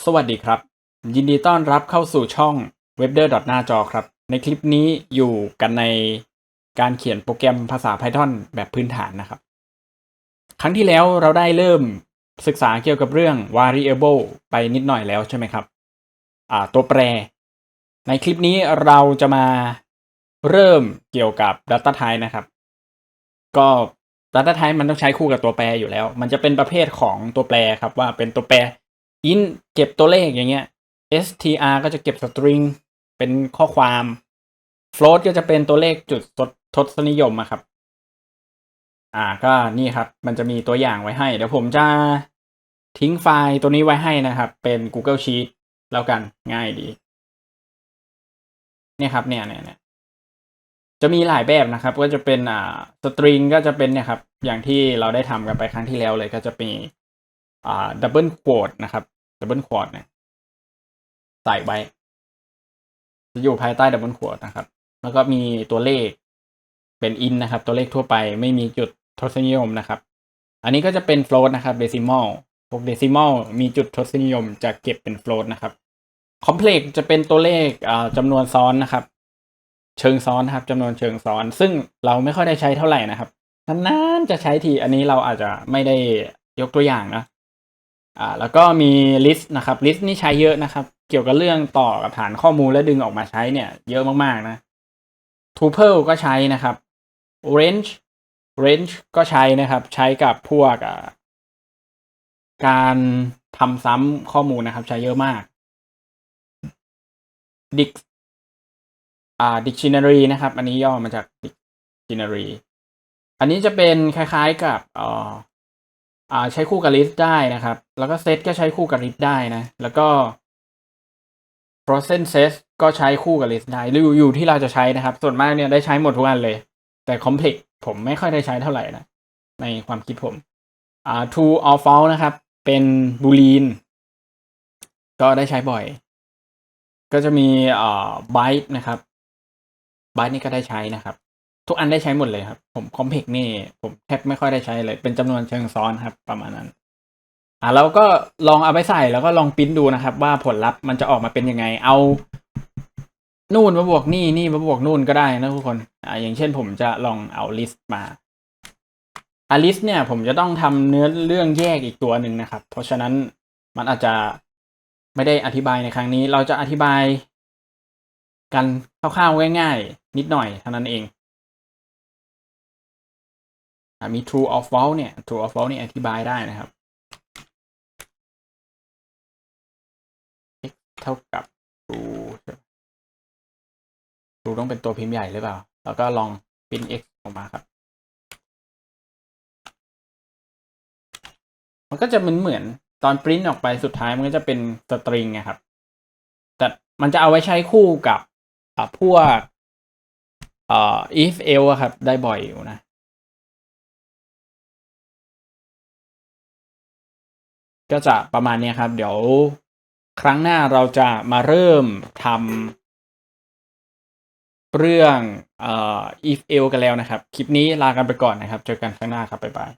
สวัสดีครับยินดีต้อนรับเข้าสู่ช่อง Webder หน้าจอครับในคลิปนี้อยู่กันในการเขียนโปรแกรมภาษา Python แบบพื้นฐานนะครับครั้งที่แล้วเราได้เริ่มศึกษาเกี่ยวกับเรื่อง variable ไปนิดหน่อยแล้วใช่ไหมครับตัวแปรในคลิปนี้เราจะมาเริ่มเกี่ยวกับ data type นะครับก็ data type มันต้องใช้คู่กับตัวแปรอยู่แล้วมันจะเป็นประเภทของตัวแปรครับว่าเป็นตัวแปร int เก็บตัวเลขอย่างเงี้ย str ก็จะเก็บ string เป็นข้อความ float ก็จะเป็นตัวเลขจุดทศนิยมอะครับก็นี่ครับมันจะมีตัวอย่างไว้ให้เดี๋ยวผมจะทิ้งไฟล์ตัวนี้ไว้ให้นะครับเป็น Google Sheet แล้วกันง่ายดีเนี่ยครับเนี่ยจะมีหลายแบบนะครับก็จะเป็นstring ก็จะเป็นเนี่ยครับอย่างที่เราได้ทำกันไปครั้งที่แล้วเลยก็จะมีdouble quote นะครับ double quote เนี่ยใส่ไว้จะอยู่ภายใต้ double quote นะครับแล้วก็มีตัวเลขเป็น int นะครับตัวเลขทั่วไปไม่มีจุดทศนิยมนะครับอันนี้ก็จะเป็น float นะครับ decimal พวก decimal มีจุดทศนิยมจะเก็บเป็น float นะครับ complex จะเป็นตัวเลขจำนวนซ้อนนะครับเชิงซ้อนนะครับจำนวนเชิงซ้อนซึ่งเราไม่ค่อยได้ใช้เท่าไหร่นะครับนานๆจะใช้ทีอันนี้เราอาจจะไม่ได้ยกตัวอย่างนะแล้วก็มี list นะครับ list นี่ใช้เยอะนะครับเกี่ยวกับเรื่องต่อกับฐานข้อมูลและดึงออกมาใช้เนี่ยเยอะมากๆนะ tuple ก็ใช้นะครับ range ก็ใช้นะครับใช้กับพวกการทำซ้ำข้อมูลนะครับใช้เยอะมาก dictionary นะครับอันนี้ย่อมาจาก dictionary อันนี้จะเป็นคล้ายๆกับใช้คู่กับ list ได้นะครับแล้วก็ set ก็ใช้คู่กับ list ได้นะแล้วก็ frozen set ก็ใช้คู่กับ list ได้อยู่ที่เราจะใช้นะครับส่วนมากเนี่ยได้ใช้หมดทุกอันเลยแต่ complex ผมไม่ค่อยได้ใช้เท่าไหร่นะในความคิดผมtrue or false นะครับเป็น boolean ก็ได้ใช้บ่อยก็จะมีbyte นะครับ byte นี่ก็ได้ใช้นะครับทุกอันได้ใช้หมดเลยครับผม complex นี่ผมแทบไม่ค่อยได้ใช้เลยเป็นจำนวนเชิงซ้อนครับประมาณนั้นเราก็ลองเอาไปใส่แล้วก็ลองพิมพ์ดูนะครับว่าผลลัพธ์มันจะออกมาเป็นยังไงเอานู่นมาบวกนี่มาบวกนู่นก็ได้นะทุกคนอย่างเช่นผมจะลองเอา list มาlist เนี่ยผมจะต้องทำเนื้อเรื่องแยกอีกตัวหนึ่งนะครับเพราะฉะนั้นมันอาจจะไม่ได้อธิบายในครั้งนี้เราจะอธิบายกันคร่าวๆง่ายๆนิดหน่อยเท่านั้นเองมี true or false เนี่ย true or false นี่อธิบายได้นะครับ x เท่ากับ true ต้องเป็นตัวพิมพ์ใหญ่หรือเปล่าแล้วก็ลองพิมพ์ x ออกมาครับมันก็จะเหมือนตอนปริ้นออกไปสุดท้ายมันก็จะเป็นสตริงนะครับแต่มันจะเอาไว้ใช้คู่กับพวกif else ครับได้บ่อยอยู่นะก็จะประมาณนี้ครับเดี๋ยวครั้งหน้าเราจะมาเริ่มทำเรื่องif else กันแล้วนะครับคลิปนี้ลากันไปก่อนนะครับเจอกันครั้งหน้าครับบ๊ายบาย